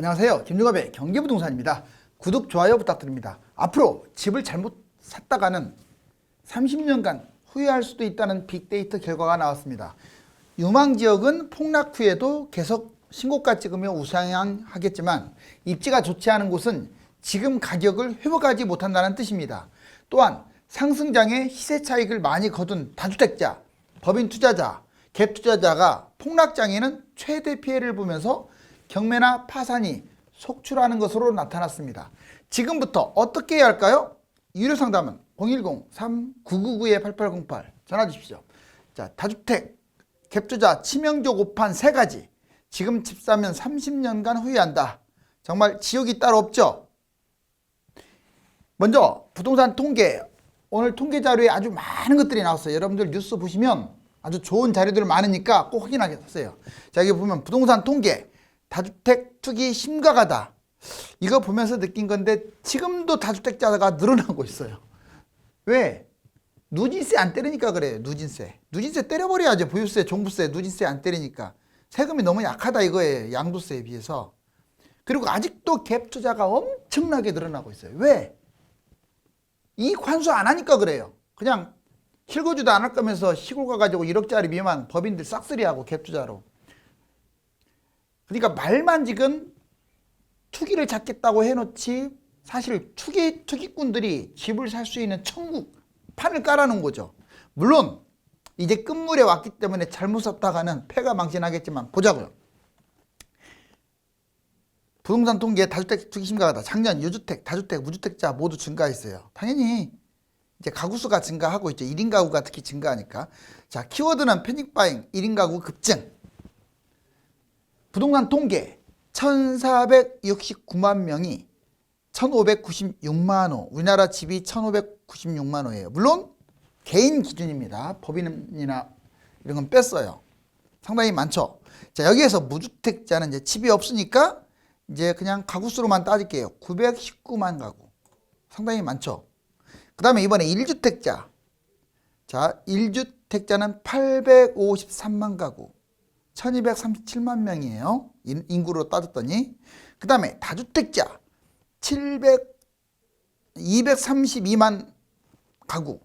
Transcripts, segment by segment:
안녕하세요. 김유갑의 경제부동산입니다. 구독, 좋아요 부탁드립니다. 앞으로 집을 잘못 샀다가는 30년간 후회할 수도 있다는 빅데이터 결과가 나왔습니다. 유망지역은 폭락 후에도 계속 신고가 찍으며 우상향하겠지만 입지가 좋지 않은 곳은 지금 가격을 회복하지 못한다는 뜻입니다. 또한 상승장의 시세 차익을 많이 거둔 다주택자, 법인 투자자, 갭 투자자가 폭락장에는 최대 피해를 보면서 경매나 파산이 속출하는 것으로 나타났습니다. 지금부터 어떻게 해야 할까요? 유료 상담은 010-3999-8808 전화 주십시오. 자, 다주택, 갭투자, 치명적 오판 3가지. 지금 집 사면 30년간 후회한다. 정말 지옥이 따로 없죠? 먼저 부동산 통계. 오늘 통계 자료에 아주 많은 것들이 나왔어요. 여러분들 뉴스 보시면 아주 좋은 자료들 많으니까 꼭 확인하세요. 자, 여기 보면 부동산 통계. 다주택 투기 심각하다. 이거 보면서 느낀 건데 지금도 다주택자가 늘어나고 있어요. 왜? 누진세 안 때리니까 그래요. 누진세 때려버려야죠. 보유세, 종부세, 누진세 안 때리니까. 세금이 너무 약하다 이거예요. 양도세에 비해서. 그리고 아직도 갭 투자가 엄청나게 늘어나고 있어요. 왜? 이익 환수 안 하니까 그래요. 그냥 실거주도 안 할 거면서 시골 가가지고 1억짜리 미만 법인들 싹쓸이하고 갭 투자로. 그러니까 말만 지금 투기를 찾겠다고 해놓지 사실 투기꾼들이 집을 살 수 있는 천국 판을 깔아놓은 거죠. 물론 이제 끝물에 왔기 때문에 잘못 샀다가는 패가 망신하겠지만 보자고요. 부동산 통계 다주택 투기 심각하다. 작년 유주택, 다주택, 무주택자 모두 증가했어요. 당연히 이제 가구 수가 증가하고 있죠. 1인 가구가 특히 증가하니까. 자, 키워드는 패닉바잉, 1인 가구 급증. 부동산 통계 1469만 명이 1596만 호, 우리나라 집이 1596만 호예요. 물론 개인 기준입니다. 법인이나 이런 건 뺐어요. 상당히 많죠. 자, 여기에서 무주택자는 이제 집이 없으니까 이제 그냥 가구 수로만 따질게요. 919만 가구. 상당히 많죠. 그 다음에 이번에 1주택자. 자, 1주택자는 853만 가구. 1237만 명이에요. 인구로 따졌더니. 그 다음에 다주택자 232만 가구.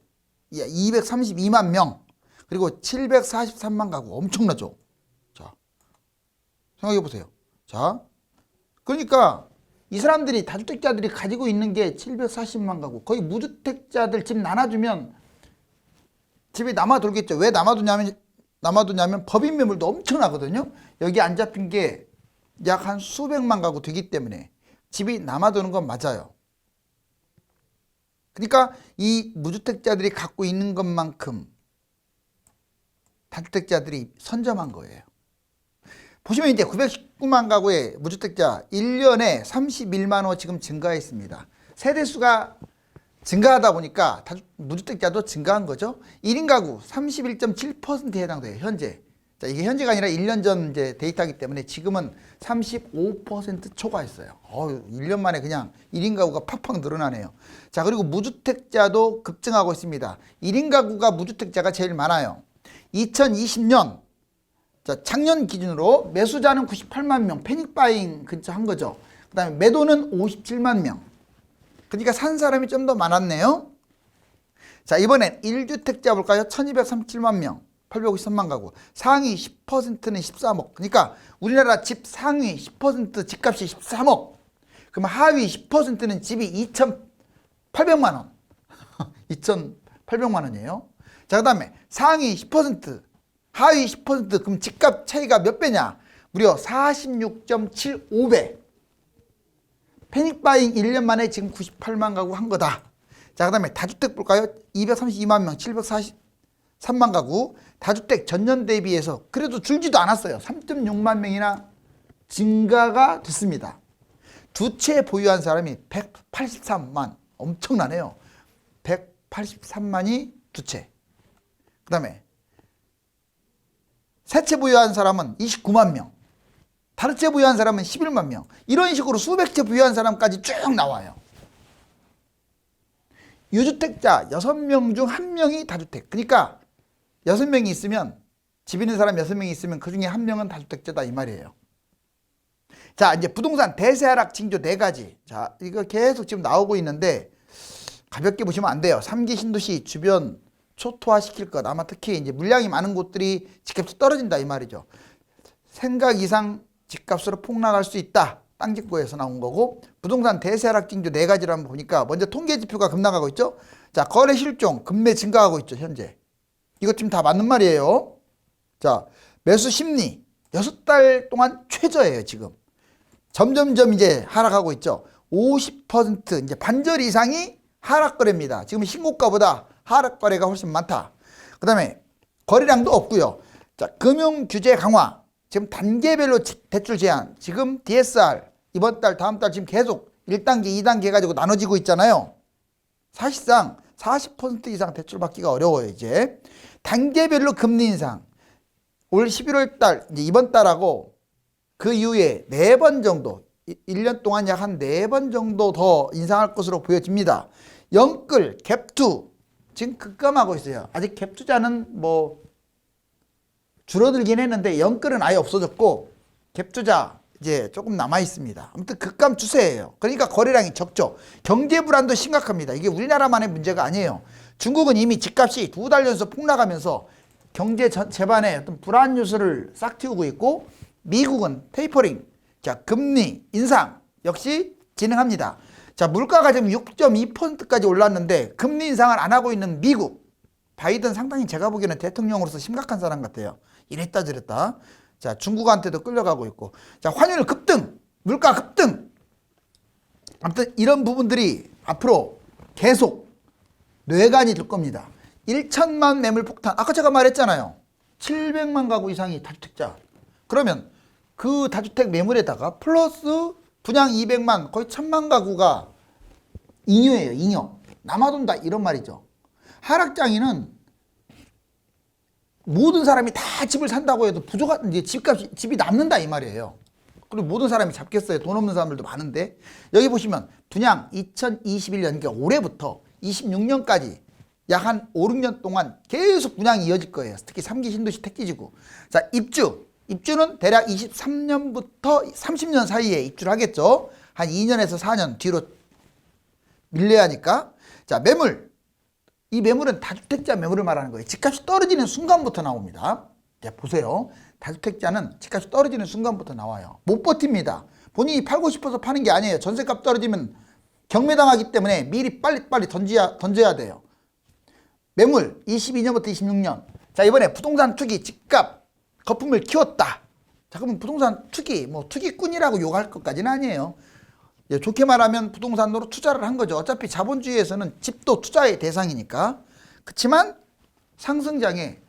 232만 명. 그리고 743만 가구. 엄청나죠? 자, 생각해 보세요. 자, 그러니까 이 사람들이 다주택자들이 가지고 있는 게 740만 가구. 거의 무주택자들 집 나눠주면 집이 남아돌겠죠. 왜 남아두냐면 법인 매물도 엄청나거든요. 여기 안 잡힌 게 약 한 수백만 가구 되기 때문에 집이 남아도는 건 맞아요. 그러니까 이 무주택자들이 갖고 있는 것만큼 다주택자들이 선점한 거예요. 보시면 이제 919만 가구의 무주택자 1년에 31만 호 지금 증가했습니다. 세대수가 증가하다 보니까 무주택자도 증가한 거죠. 1인 가구 31.7%에 해당돼요. 현재. 자, 이게 현재가 아니라 1년 전 이제 데이터이기 때문에 지금은 35% 초과했어요. 1년 만에 그냥 1인 가구가 팍팍 늘어나네요. 자, 그리고 무주택자도 급증하고 있습니다. 1인 가구가 무주택자가 제일 많아요. 2020년 자, 작년 기준으로 매수자는 98만 명, 패닉바잉 근처 한 거죠. 그 다음에 매도는 57만 명. 그러니까 산 사람이 좀 더 많았네요. 자, 이번엔 1주택자 볼까요? 1237만 명, 853만 가구. 상위 10%는 13억. 그러니까 우리나라 집 상위 10% 집값이 13억. 그럼 하위 10%는 집이 2,800만 원. 2,800만 원이에요. 자, 그 다음에 상위 10%, 하위 10%, 그럼 집값 차이가 몇 배냐? 무려 46.75배. 패닉바잉 1년 만에 지금 98만 가구 한 거다. 자, 그 다음에 다주택 볼까요? 232만 명, 743만 가구. 다주택 전년 대비해서 그래도 줄지도 않았어요. 3.6만 명이나 증가가 됐습니다. 두 채 보유한 사람이 183만. 엄청나네요. 183만이 두 채. 그 다음에 세 채 보유한 사람은 29만 명. 다른 채 부여한 사람은 11만 명. 이런 식으로 수백 채 부여한 사람까지 쭉 나와요. 유주택자 6명 중 1명이 다주택. 그러니까 6명이 있으면, 집 있는 사람 6명이 있으면 그 중에 1명은 다주택자다 이 말이에요. 자, 이제 부동산 대세 하락 징조 4가지. 자, 이거 계속 지금 나오고 있는데 가볍게 보시면 안 돼요. 3기 신도시 주변 초토화 시킬 것. 아마 특히 이제 물량이 많은 곳들이 집값이 떨어진다 이 말이죠. 생각 이상 집값으로 폭락할 수 있다. 땅집고에서 나온 거고, 부동산 대세 하락 징조 4가지를 한번 보니까 먼저 통계 지표가 급락하고 있죠. 자, 거래 실종 급매 증가하고 있죠, 현재. 이거 지금 다 맞는 말이에요. 자, 매수 심리 6달 동안 최저예요, 지금. 점점점 이제 하락하고 있죠. 50% 이제 반절 이상이 하락 거래입니다. 지금 신고가보다 하락 거래가 훨씬 많다. 그다음에 거래량도 없고요. 자, 금융 규제 강화. 지금 단계별로 대출 제한. 지금 DSR 이번 달 다음 달 지금 계속 1단계, 2단계 가지고 나눠지고 있잖아요. 사실상 40% 이상 대출 받기가 어려워요, 이제. 단계별로 금리 인상. 올 11월 달, 이제 이번 달하고 그 이후에 4번 정도, 1년 동안 약 한 4번 정도 더 인상할 것으로 보여집니다. 영끌, 갭투 지금 급감하고 있어요. 아직 갭투자는 뭐 줄어들긴 했는데 영끌은 아예 없어졌고 갭투자 이제 조금 남아 있습니다. 아무튼 급감 추세예요. 그러니까 거래량이 적죠. 경제 불안도 심각합니다. 이게 우리나라만의 문제가 아니에요. 중국은 이미 집값이 2달 연속 폭락하면서 경제 전반에 어떤 불안 요소를 싹 틔우고 있고, 미국은 테이퍼링, 자, 금리 인상 역시 진행합니다. 자, 물가가 지금 6.2%까지 올랐는데 금리 인상을 안 하고 있는 미국. 바이든 상당히 제가 보기에는 대통령으로서 심각한 사람 같아요. 이랬다 저랬다. 자, 중국한테도 끌려가고 있고. 자, 환율 급등, 물가 급등. 아무튼 이런 부분들이 앞으로 계속 뇌관이 될 겁니다. 1천만 매물 폭탄. 아까 제가 말했잖아요. 700만 가구 이상이 다주택자. 그러면 그 다주택 매물에다가 플러스 분양 200만, 거의 1000만 가구가 잉여예요. 잉여. 남아돈다 이런 말이죠. 하락장에는 모든 사람이 다 집을 산다고 해도 부족한, 이제 집이 남는다 이 말이에요. 그리고 모든 사람이 잡겠어요. 돈 없는 사람들도 많은데. 여기 보시면 분양 2021년, 그러니까 올해부터 26년까지 약 한 5, 6년 동안 계속 분양이 이어질 거예요. 특히 3기 신도시 택지지구. 자, 입주는 대략 23년부터 30년 사이에 입주를 하겠죠. 한 2년에서 4년 뒤로 밀려야 하니까. 자, 매물. 이 매물은 다주택자 매물을 말하는 거예요. 집값이 떨어지는 순간부터 나옵니다. 자, 보세요. 다주택자는 집값이 떨어지는 순간부터 나와요. 못 버팁니다. 본인이 팔고 싶어서 파는 게 아니에요. 전세값 떨어지면 경매당하기 때문에 미리 빨리 던져야 돼요. 매물 22년부터 26년. 자, 이번에 부동산 투기 집값 거품을 키웠다. 자, 그러면 부동산 투기, 뭐 투기꾼이라고 욕할 것까지는 아니에요. 예, 좋게 말하면 부동산으로 투자를 한 거죠. 어차피 자본주의에서는 집도 투자의 대상이니까. 그렇지만 상승장에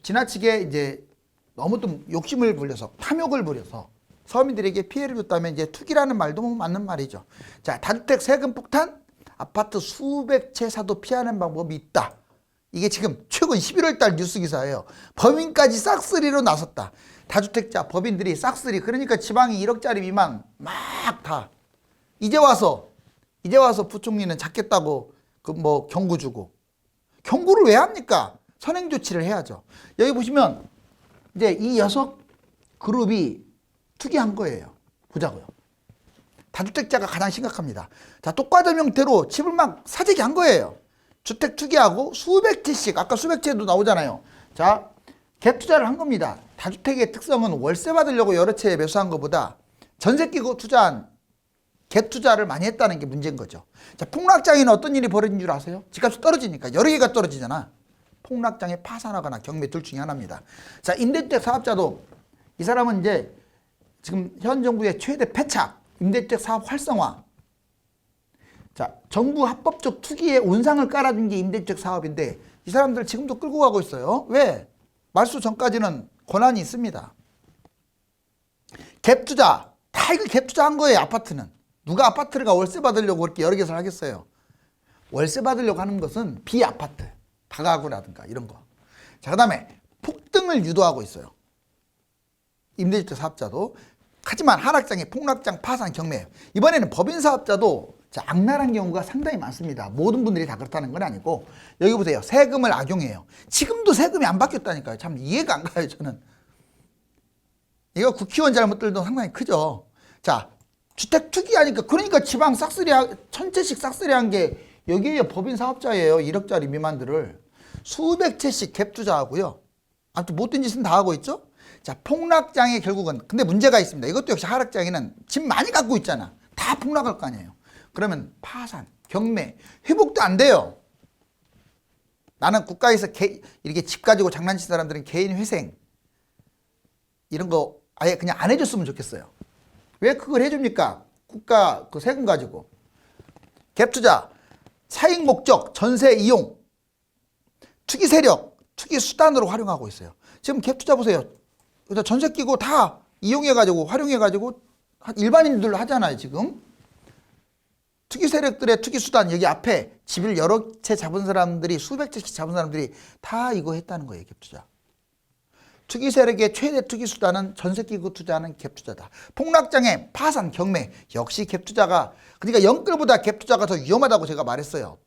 지나치게 이제 너무 좀 욕심을 부려서 탐욕을 부려서 서민들에게 피해를 줬다면 이제 투기라는 말도 뭐 맞는 말이죠. 자, 다주택 세금 폭탄, 아파트 수백 채 사도 피하는 방법이 있다. 이게 지금 최근 11월 달 뉴스 기사예요. 법인까지 싹쓸이로 나섰다. 다주택자 법인들이 싹쓸이. 그러니까 지방이 1억짜리 미만 막 다. 이제 와서 부총리는 잡겠다고 그 뭐 경고 주고. 경고를 왜 합니까? 선행 조치를 해야죠. 여기 보시면 이제 이 6그룹이 투기한 거예요. 보자고요. 다주택자가 가장 심각합니다. 자, 똑같은 형태로 집을 막 사재기 한 거예요. 주택 투기하고 수백 채씩, 아까 수백 채도 나오잖아요. 자, 갭 투자를 한 겁니다. 다주택의 특성은 월세 받으려고 여러 채 매수한 것보다 전세 끼고 투자한 갭 투자를 많이 했다는 게 문제인 거죠. 자, 폭락장에는 어떤 일이 벌어진 줄 아세요? 집값이 떨어지니까 여러 개가 떨어지잖아. 폭락장에 파산하거나 경매 둘 중에 하나입니다. 자, 임대주택 사업자도 이 사람은 이제 지금 현 정부의 최대 패착, 임대주택 사업 활성화. 자, 정부 합법적 투기에 온상을 깔아준 게 임대주택 사업인데 이 사람들 지금도 끌고 가고 있어요. 왜? 말소 전까지는 권한이 있습니다. 갭 투자, 다 이거 갭 투자한 거예요. 아파트는. 누가 아파트가 월세 받으려고 그렇게 여러 개를 하겠어요. 월세 받으려고 하는 것은 비아파트, 다가구라든가 이런 거. 자, 그 다음에 폭등을 유도하고 있어요. 임대주택 사업자도. 하지만 하락장에 폭락장, 파산, 경매. 이번에는 법인 사업자도 자, 악랄한 경우가 상당히 많습니다. 모든 분들이 다 그렇다는 건 아니고. 여기 보세요. 세금을 악용해요. 지금도 세금이 안 바뀌었다니까요. 참 이해가 안 가요, 저는. 이거 국회의원 잘못들도 상당히 크죠. 자, 주택 투기하니까 그러니까 지방 싹쓸이 천채씩 싹쓸이 한 게 여기에 법인 사업자예요. 1억짜리 미만들을 수백 채씩 갭 투자하고요. 아무튼 못된 짓은 다 하고 있죠. 자, 폭락장애 결국은 근데 문제가 있습니다. 이것도 역시 하락장애는 집 많이 갖고 있잖아. 다 폭락할 거 아니에요. 그러면 파산, 경매, 회복도 안 돼요. 나는 국가에서 이렇게 집 가지고 장난친 사람들은 개인 회생 이런 거 아예 그냥 안 해줬으면 좋겠어요. 왜 그걸 해줍니까? 국가 그 세금 가지고 갭 투자, 사익 목적, 전세 이용, 투기 세력, 투기 수단으로 활용하고 있어요. 지금 갭 투자 보세요. 전세 끼고 다 이용해가지고 활용해가지고 일반인들 하잖아요. 지금 투기 세력들의 투기 수단 여기 앞에 집을 여러 채 잡은 사람들이 수백 채씩 잡은 사람들이 다 이거 했다는 거예요. 갭 투자. 투기 세력의 최대 투기 수단은 전세 끼고 투자하는 갭 투자다. 폭락장애, 파산, 경매 역시 갭 투자가 그러니까 영끌보다 갭 투자가 더 위험하다고 제가 말했어요.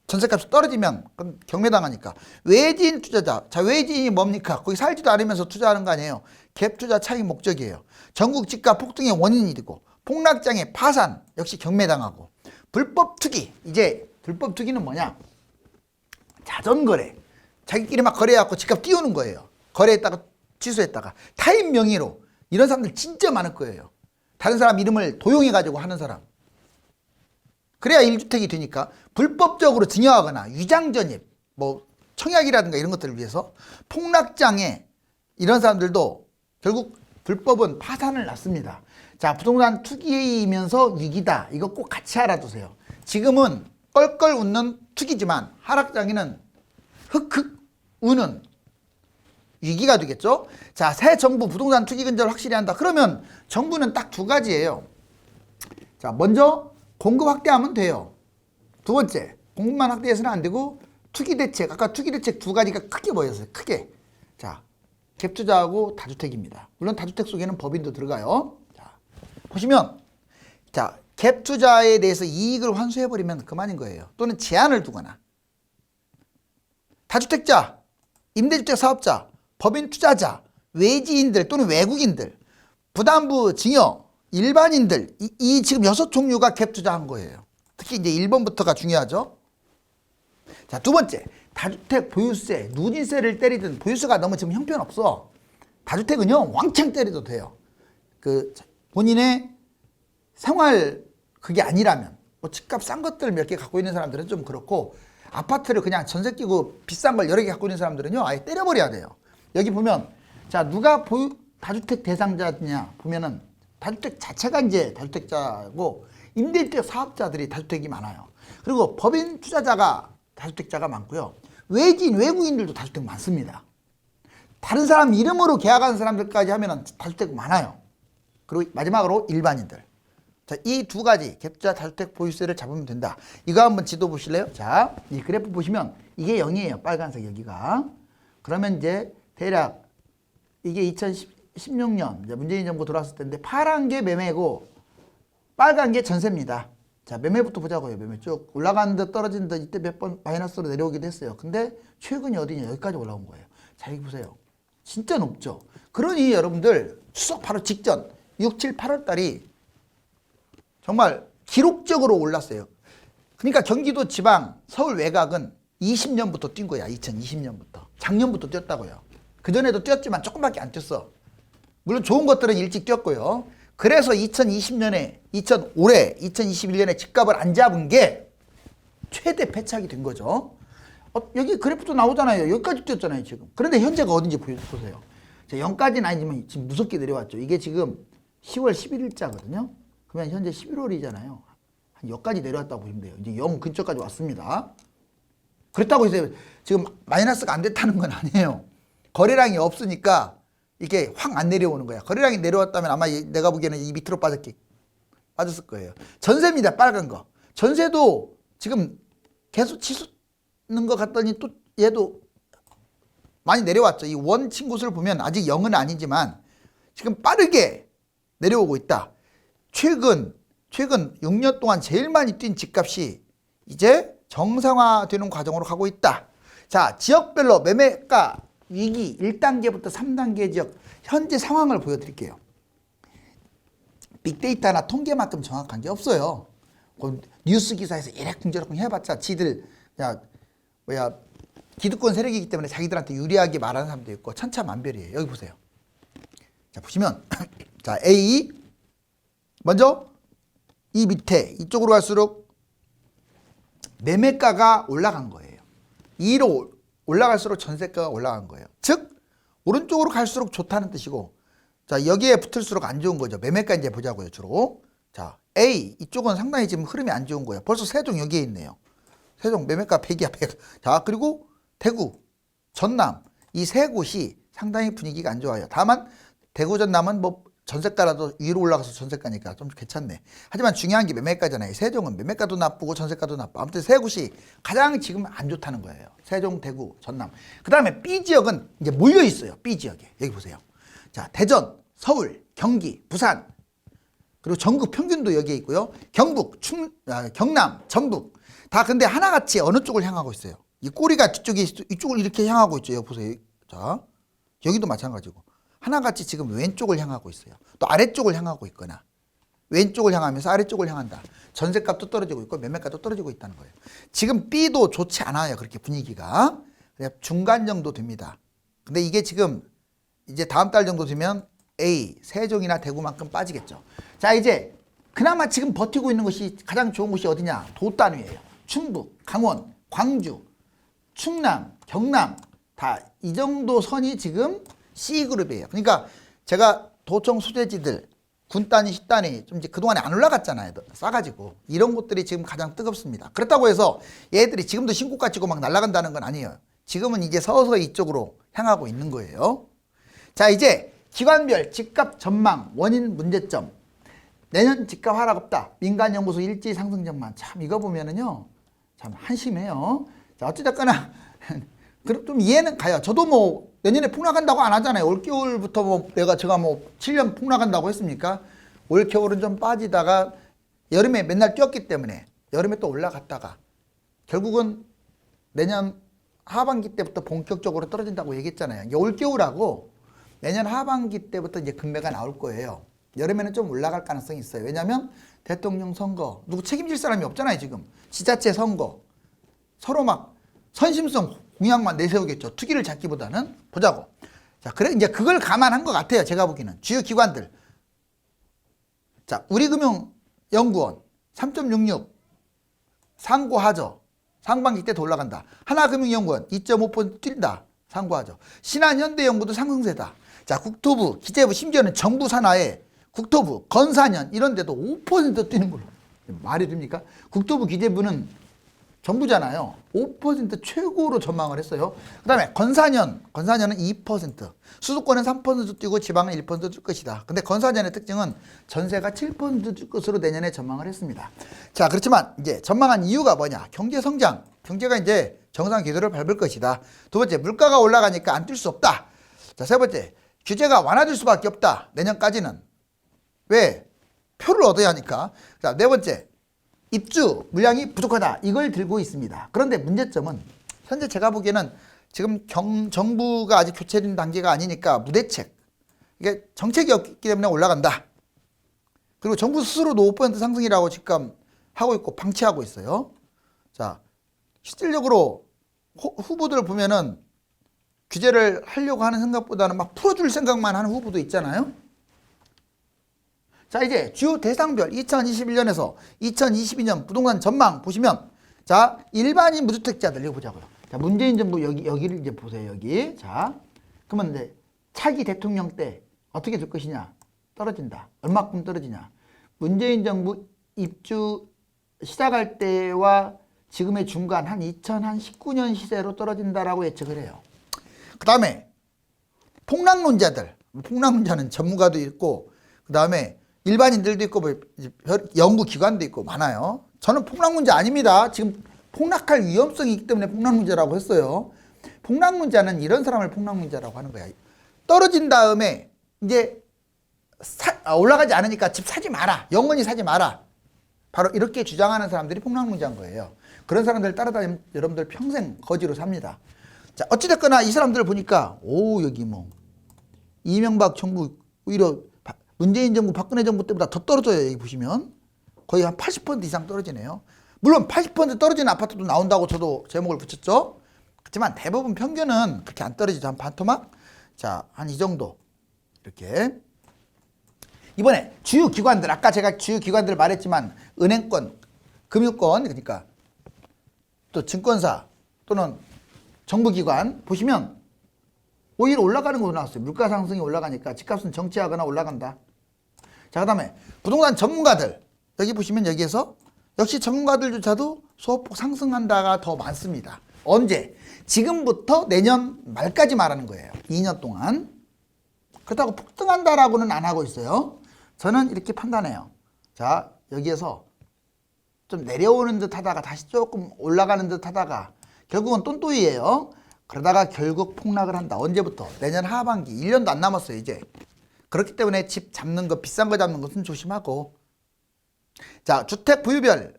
전세값이 떨어지면 그건 경매당하니까. 외지인 투자자. 자, 외지인이 뭡니까? 거기 살지도 않으면서 투자하는 거 아니에요. 갭 투자 차익 목적이에요. 전국 집값 폭등의 원인이 되고 폭락장애, 파산 역시 경매당하고 불법 투기. 이제 불법 투기는 뭐냐? 자전거래. 자기끼리 막 거래해갖고 집값 띄우는 거예요. 거래했다가 취소했다가 타인 명의로 이런 사람들 진짜 많을 거예요. 다른 사람 이름을 도용해가지고 하는 사람. 그래야 1주택이 되니까 불법적으로 증여하거나 위장전입, 뭐 청약이라든가 이런 것들을 위해서 폭락장애 이런 사람들도 결국 불법은 파산을 낳습니다. 자, 부동산 투기이면서 위기다. 이거 꼭 같이 알아두세요. 지금은 껄껄 웃는 투기지만 하락장애는 흑흑 우는 위기가 되겠죠. 자, 새 정부 부동산 투기 근절을 확실히 한다. 그러면 정부는 딱 두 가지예요. 자, 먼저 공급 확대하면 돼요. 두 번째, 공급만 확대해서는 안 되고 투기 대책, 아까 투기 대책 두 가지가 크게 보였어요. 크게. 자, 갭 투자하고 다주택입니다. 물론 다주택 속에는 법인도 들어가요. 자, 보시면 자, 갭 투자에 대해서 이익을 환수해버리면 그만인 거예요. 또는 제한을 두거나 다주택자, 임대주택 사업자, 법인 투자자, 외지인들 또는 외국인들, 부담부 증여, 일반인들 이 지금 6종류가 갭 투자한 거예요. 특히 이제 1번부터가 중요하죠. 자, 두 번째, 다주택 보유세, 누진세를 때리든 보유세가 너무 지금 형편없어. 다주택은요 왕창 때려도 돼요. 그 본인의 생활 그게 아니라면 뭐 집값 싼 것들 몇 개 갖고 있는 사람들은 좀 그렇고 아파트를 그냥 전세 끼고 비싼 걸 여러 개 갖고 있는 사람들은요 아예 때려버려야 돼요. 여기 보면 자 누가 다주택 대상자냐 보면은 다주택 자체가 이제 다주택자고 임대주택 사업자들이 다주택이 많아요. 그리고 법인 투자자가 다주택자가 많고요. 외지인 외국인들도 다주택 많습니다. 다른 사람 이름으로 계약하는 사람들까지 하면은 다주택 많아요. 그리고 마지막으로 일반인들. 자, 이 두 가지 갭투자 다주택 보유세를 잡으면 된다. 이거 한번 지도 보실래요? 자, 이 그래프 보시면 이게 0이에요. 빨간색 여기가. 그러면 이제 대략 이게 2016년 이제 문재인 정부 들어왔을 때인데 파란 게 매매고 빨간 게 전세입니다. 자, 매매부터 보자고요. 매매 쭉 올라가는 듯 떨어지는 듯 이때 몇 번 마이너스로 내려오기도 했어요. 근데 최근이 어디냐? 여기까지 올라온 거예요. 자, 여기 보세요. 진짜 높죠. 그러니 여러분들 추석 바로 직전 6, 7, 8월 달이 정말 기록적으로 올랐어요. 그러니까 경기도 지방 서울 외곽은 20년부터 뛴 거야. 2020년부터. 작년부터 뛰었다고요. 그전에도 뛰었지만 조금밖에 안 뛰었어. 물론 좋은 것들은 일찍 뛰었고요. 그래서 2020년에 올해 2021년에 집값을 안 잡은 게 최대 패착이 된 거죠. 여기 그래프도 나오잖아요. 여기까지 뛰었잖아요. 지금. 그런데 현재가 어딘지 보세요. 0까지는 아니지만 지금 무섭게 내려왔죠. 이게 지금 10월 11일자거든요. 그러면 현재 11월이잖아요. 한 여기까지 내려왔다고 보시면 돼요. 이제 0 근처까지 왔습니다. 그렇다고 해서 지금 마이너스가 안 됐다는 건 아니에요. 거래량이 없으니까 이게 확 안 내려오는 거야. 거래량이 내려왔다면 아마 내가 보기에는 이 밑으로 빠졌을 거예요. 전세입니다. 빨간 거. 전세도 지금 계속 치솟는 것 같더니 또 얘도 많이 내려왔죠. 이 원 친구수를 보면 아직 0은 아니지만 지금 빠르게 내려오고 있다. 최근 6년 동안 제일 많이 뛴 집값이 이제 정상화되는 과정으로 가고 있다. 자, 지역별로 매매가 위기 1단계부터 3단계 지역 현재 상황을 보여드릴게요. 빅데이터나 통계만큼 정확한 게 없어요. 그 뉴스 기사에서 이래쿵저래쿵 해봤자 지들 기득권 세력이기 때문에 자기들한테 유리하게 말하는 사람도 있고 천차만별이에요. 여기 보세요. 자, 보시면 자, A 먼저 이 밑에 이쪽으로 갈수록 매매가가 올라간 거예요. 2로 올라갈수록 전세가가 올라간 거예요. 즉 오른쪽으로 갈수록 좋다는 뜻이고, 자, 여기에 붙을수록 안 좋은 거죠. 매매가 이제 보자고요. 주로 자, A 이쪽은 상당히 지금 흐름이 안 좋은 거예요. 벌써 세종 여기에 있네요. 세종 매매가 100이야 100. 자, 그리고 대구, 전남 이 세 곳이 상당히 분위기가 안 좋아요. 다만 대구, 전남은 뭐 전세가라도 위로 올라가서 전세가니까 좀 괜찮네. 하지만 중요한 게 매매가잖아요. 세종은 매매가도 나쁘고 전세가도 나빠. 아무튼 세 곳이 가장 지금 안 좋다는 거예요. 세종, 대구, 전남. 그 다음에 B 지역은 이제 몰려 있어요. B 지역에. 여기 보세요. 자, 대전, 서울, 경기, 부산, 그리고 전국 평균도 여기에 있고요. 경북, 경남, 전북 다 근데 하나같이 어느 쪽을 향하고 있어요. 이 꼬리가 뒤쪽에 이쪽을 이렇게 향하고 있죠. 여기 보세요. 자, 여기도 마찬가지고 하나같이 지금 왼쪽을 향하고 있어요. 또 아래쪽을 향하고 있거나 왼쪽을 향하면서 아래쪽을 향한다. 전세값도 떨어지고 있고 매매값도 떨어지고 있다는 거예요. 지금 B도 좋지 않아요. 그렇게 분위기가 그냥 중간 정도 됩니다. 근데 이게 지금 이제 다음 달 정도 되면 A, 세종이나 대구만큼 빠지겠죠. 자, 이제 그나마 지금 버티고 있는 것이 가장 좋은 곳이 어디냐? 도 단위예요. 충북, 강원, 광주, 충남, 경남 다 이 정도 선이 지금 C그룹이에요. 그러니까 제가 도청 소재지들 군 단위, 10단위 좀 이제 그동안에 안 올라갔잖아요. 싸가지고 이런 곳들이 지금 가장 뜨겁습니다. 그렇다고 해서 얘들이 지금도 신고가 치고 막 날아간다는 건 아니에요. 지금은 이제 서서히 이쪽으로 향하고 있는 거예요. 자, 이제 기관별 집값 전망 원인 문제점. 내년 집값 하락 없다. 민간연구소 일지 상승 전망. 참 이거 보면은요 참 한심해요. 자, 어찌됐거나 그럼 좀 이해는 가요. 저도 뭐 내년에 폭락한다고 안 하잖아요. 올겨울부터 뭐 제가 뭐 7년 폭락한다고 했습니까? 올겨울은 좀 빠지다가 여름에 맨날 뛰었기 때문에 여름에 또 올라갔다가 결국은 내년 하반기 때부터 본격적으로 떨어진다고 얘기했잖아요. 이게 올겨울하고 내년 하반기 때부터 이제 금매가 나올 거예요. 여름에는 좀 올라갈 가능성이 있어요. 왜냐하면 대통령 선거 누구 책임질 사람이 없잖아요. 지금 지자체 선거 서로 막 선심성 공약만 내세우겠죠. 투기를 잡기보다는. 보자고. 자, 그래 이제 그걸 감안한 것 같아요. 제가 보기에는 주요 기관들. 자, 우리금융연구원 3.66 상고하죠. 상반기 때도 올라간다. 하나금융연구원 2.5% 뛴다. 상고하죠. 신한현대연구도 상승세다. 자, 국토부, 기재부, 심지어는 정부 산하에 국토부, 건산연 이런 데도 5% 뛰는 걸로. 말이 됩니까? 국토부, 기재부는 정부잖아요. 5% 최고로 전망을 했어요. 그 다음에 건산연은 2%, 수도권은 3% 뛰고 지방은 1%뛸 것이다. 근데 건산연의 특징은 전세가 7%뛸 것으로 내년에 전망을 했습니다. 자, 그렇지만 이제 전망한 이유가 뭐냐? 경제 성장, 경제가 이제 정상 궤도를 밟을 것이다. 두 번째, 물가가 올라가니까 안 뛸 수 없다. 자, 세 번째, 규제가 완화될 수밖에 없다. 내년까지는. 왜? 표를 얻어야 하니까. 자, 네 번째, 입주 물량이 부족하다. 이걸 들고 있습니다. 그런데 문제점은 현재 제가 보기에는 지금 정부가 아직 교체된 단계가 아니니까 무대책. 이게 정책이 없기 때문에 올라간다. 그리고 정부 스스로도 5% 상승이라고 지금 하고 있고 방치하고 있어요. 자, 실질적으로 후보들 보면은 규제를 하려고 하는 생각보다는 막 풀어줄 생각만 하는 후보도 있잖아요. 자, 이제 주요 대상별 2021년에서 2022년 부동산 전망 보시면, 자, 일반인 무주택자들 여기 보자고요. 자, 문재인 정부 여기를 이제 보세요. 여기. 자, 그러면 이제 차기 대통령 때 어떻게 될 것이냐? 떨어진다. 얼마큼 떨어지냐? 문재인 정부 입주 시작할 때와 지금의 중간 한 2019년 시세로 떨어진다라고 예측을 해요. 그 다음에 폭락론자들, 폭락론자는 전문가도 있고 그 다음에 일반인들도 있고 뭐 연구기관도 있고 많아요. 저는 폭락문제 아닙니다. 지금 폭락할 위험성이 있기 때문에 폭락문제라고 했어요. 폭락문제는 이런 사람을 폭락문제라고 하는 거야. 떨어진 다음에 이제 올라가지 않으니까 집 사지 마라. 영원히 사지 마라. 바로 이렇게 주장하는 사람들이 폭락문제인 거예요. 그런 사람들 따라다니면 여러분들 평생 거지로 삽니다. 자, 어찌됐거나 이 사람들을 보니까 여기 뭐 이명박 정부 오히려 문재인 정부, 박근혜 정부 때보다 더 떨어져요. 여기 보시면 거의 한 80% 이상 떨어지네요. 물론 80% 떨어지는 아파트도 나온다고 저도 제목을 붙였죠. 그렇지만 대부분 평균은 그렇게 안 떨어지죠. 한 반토막? 자, 한 이 정도. 이렇게. 이번에 주요 기관들, 아까 제가 주요 기관들 말했지만 은행권, 금융권, 그러니까 또 증권사 또는 정부기관 보시면 오히려 올라가는 걸로 나왔어요. 물가 상승이 올라가니까 집값은 정체하거나 올라간다. 자, 그 다음에 부동산 전문가들. 여기 보시면 여기에서 역시 전문가들조차도 소폭 상승한다가 더 많습니다. 언제? 지금부터 내년 말까지 말하는 거예요. 2년 동안. 그렇다고 폭등한다라고는 안 하고 있어요. 저는 이렇게 판단해요. 자, 여기에서 좀 내려오는 듯 하다가 다시 조금 올라가는 듯 하다가 결국은 똔똔이에요. 그러다가 결국 폭락을 한다. 언제부터? 내년 하반기. 1년도 안 남았어요, 이제. 그렇기 때문에 집 잡는 거, 비싼 거 잡는 것은 조심하고. 자, 주택 부유별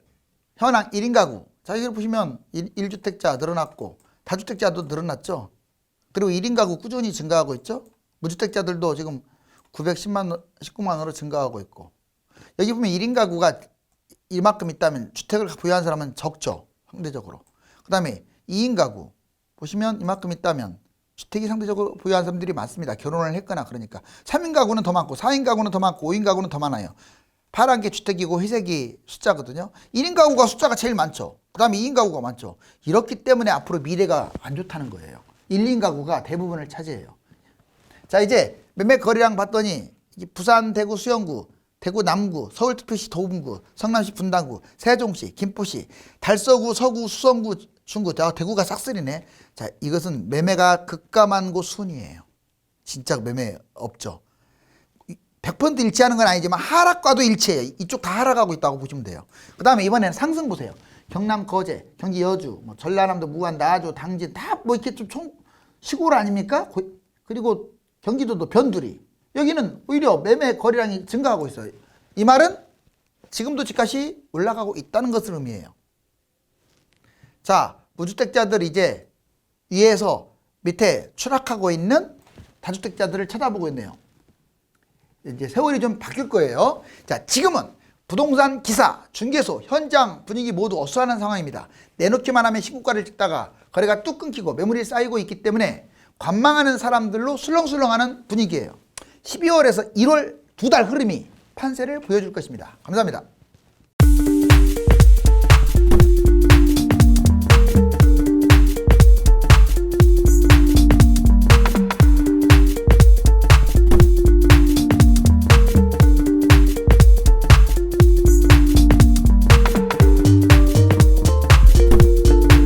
현황 1인 가구. 자, 이걸 보시면 1주택자 늘어났고 다주택자도 늘어났죠. 그리고 1인 가구 꾸준히 증가하고 있죠. 무주택자들도 지금 19만 원으로 증가하고 있고. 여기 보면 1인 가구가 이만큼 있다면 주택을 부유한 사람은 적죠. 상대적으로. 그 다음에 2인 가구 보시면 이만큼 있다면 주택이 상대적으로 부유한 사람들이 많습니다. 결혼을 했거나 그러니까. 3인 가구는 더 많고 4인 가구는 더 많고 5인 가구는 더 많아요. 파란 게 주택이고 회색이 숫자거든요. 1인 가구가 숫자가 제일 많죠. 그 다음에 2인 가구가 많죠. 이렇기 때문에 앞으로 미래가 안 좋다는 거예요. 1, 2인 가구가 대부분을 차지해요. 자, 이제 매매 거래량 봤더니 부산, 대구, 수영구, 대구 남구, 서울특별시 도봉구, 성남시 분당구, 세종시, 김포시, 달서구, 서구, 수성구, 중구. 자, 대구가 싹쓸이네. 자, 이것은 매매가 급감한 곳 순이에요. 진짜 매매 없죠. 100% 일치하는 건 아니지만 하락과도 일치해요. 이쪽 다 하락하고 있다고 보시면 돼요. 그 다음에 이번에는 상승 보세요. 경남 거제, 경기 여주, 뭐 전라남도 무안, 나주, 당진 다 뭐 이렇게 좀 총 시골 아닙니까? 그리고 경기도도 변두리. 여기는 오히려 매매 거래량이 증가하고 있어요. 이 말은 지금도 집값이 올라가고 있다는 것을 의미해요. 자, 무주택자들 이제 위에서 밑에 추락하고 있는 다주택자들을 쳐다보고 있네요. 이제 세월이 좀 바뀔 거예요. 자, 지금은 부동산 기사, 중개소, 현장 분위기 모두 어수선한 상황입니다. 내놓기만 하면 신고가를 찍다가 거래가 뚝 끊기고 매물이 쌓이고 있기 때문에 관망하는 사람들로 술렁술렁하는 분위기예요. 12월에서 1월 두 달 흐름이 판세를 보여줄 것입니다. 감사합니다.